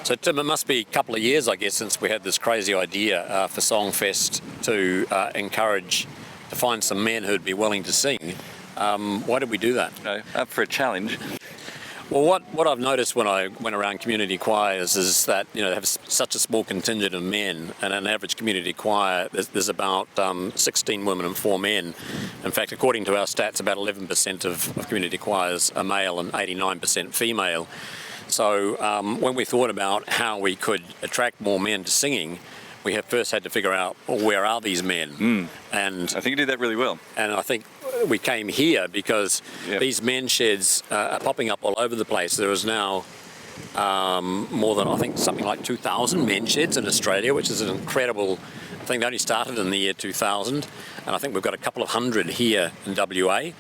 So Tim, it must be a couple of years, I guess, since we had this crazy idea for SongFest to encourage, to find some men who'd be willing to sing. Why did we do that? Up for a challenge. Well, what I've noticed when I went around community choirs is that, they have such a small contingent of men, and an average community choir, there's about 16 women and 4 men. In fact, according to our stats, about 11% of community choirs are male and 89% female. So when we thought about how we could attract more men to singing, we have first had to figure out, where are these men? And I think you did that really well. And I think we came here because these men's sheds are popping up all over the place. There is now more than, I think, something like 2,000 men's sheds in Australia, which is an incredible thing. They only started in the year 2000, and I think we've got a couple of hundred here in WA,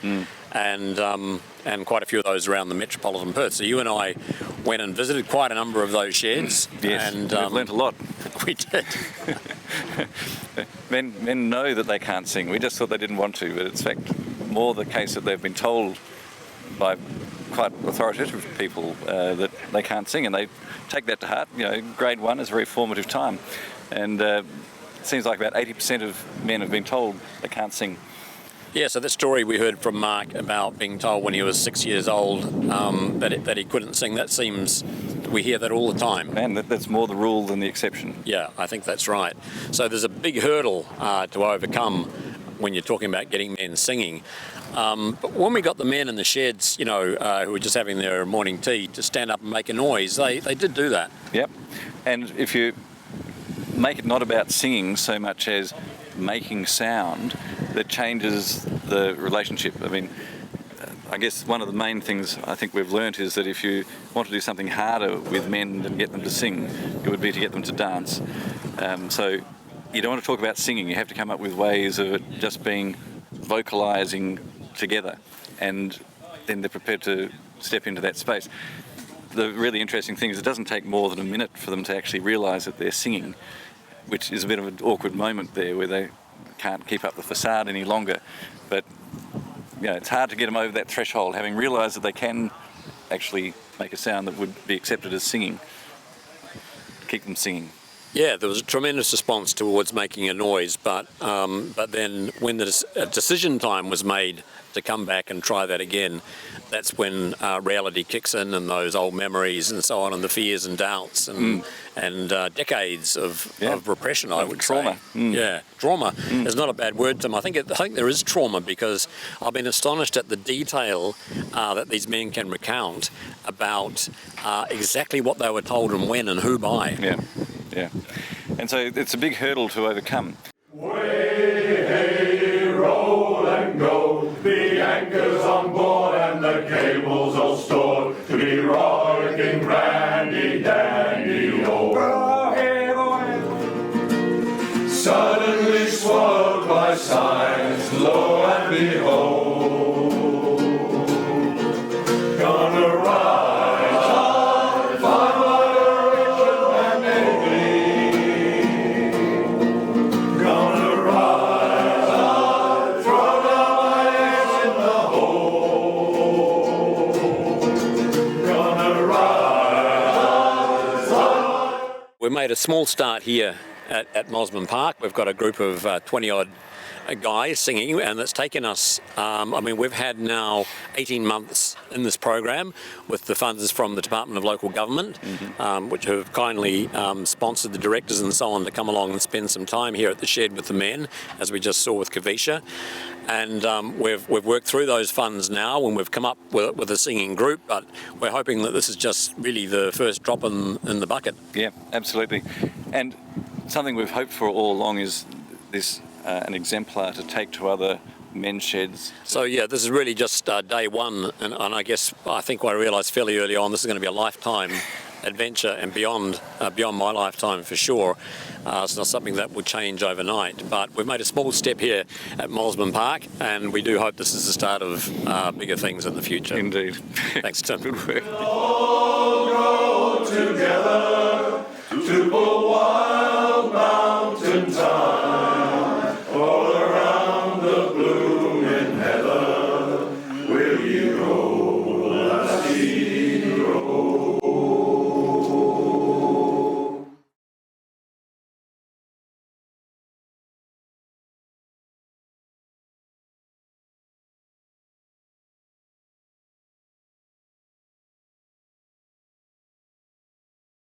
and quite a few of those around the metropolitan Perth. So you and I went and visited quite a number of those sheds. Yes, and we've learnt a lot. We did. Men know that they can't sing. We just thought they didn't want to, but it's in fact more the case that they've been told by quite authoritative people that they can't sing, and they take that to heart. Grade 1 is a very formative time, and it seems like about 80% of men have been told they can't sing. Yeah, so that story we heard from Mark about being told when he was 6 years old that he couldn't sing, that seems, we hear that all the time. And that's more the rule than the exception. Yeah, I think that's right. So there's a big hurdle to overcome when you're talking about getting men singing. But when we got the men in the sheds, who were just having their morning tea, to stand up and make a noise, they did do that. Yep. And if you make it not about singing so much as making sound, that changes the relationship. I mean, I guess one of the main things I think we've learnt is that if you want to do something harder with men than get them to sing, it would be to get them to dance. So you don't want to talk about singing, you have to come up with ways of it just being vocalising together, and then they're prepared to step into that space. The really interesting thing is it doesn't take more than a minute for them to actually realise that they're singing, which is a bit of an awkward moment there where they can't keep up the facade any longer. But it's hard to get them over that threshold, having realised that they can actually make a sound that would be accepted as singing. Keep them singing. Yeah, there was a tremendous response towards making a noise, but then when the decision time was made to come back and try that again, that's when reality kicks in, and those old memories and so on, and the fears and doubts and decades of repression, I would trauma. say. Yeah, trauma is not a bad word, Tim. I think there is trauma, because I've been astonished at the detail that these men can recount about exactly what they were told and when and who by. Yeah. And so it's a big hurdle to overcome. Way, hey, roll and go, the anchor's on board and the cable's all stored to be rocking randy dandy old. Suddenly swallowed by sighs, lo and behold, gonna rise on fine moderation and glee. Gonna rise on, throw down my eggs in the hole. Gonna rise on. We made a small start here at Mosman Park. We've got a group of 20-odd guys singing, and it's taken us, we've had now 18 months in this program with the funds from the Department of Local Government, which have kindly sponsored the directors and so on to come along and spend some time here at the shed with the men, as we just saw with Kavisha. And we've worked through those funds now, and we've come up with a singing group, but we're hoping that this is just really the first drop in the bucket. Yeah, absolutely. And something we've hoped for all along is this an exemplar to take to other men's sheds. So yeah, this is really just day one, and I think I realised fairly early on this is going to be a lifetime adventure, and beyond my lifetime for sure. It's not something that will change overnight, but we've made a small step here at Mosman Park, and we do hope this is the start of bigger things in the future. Indeed. Thanks, Tim. Good work. All grow together to pull wild mountain thyme, all around the blooming heather will you go.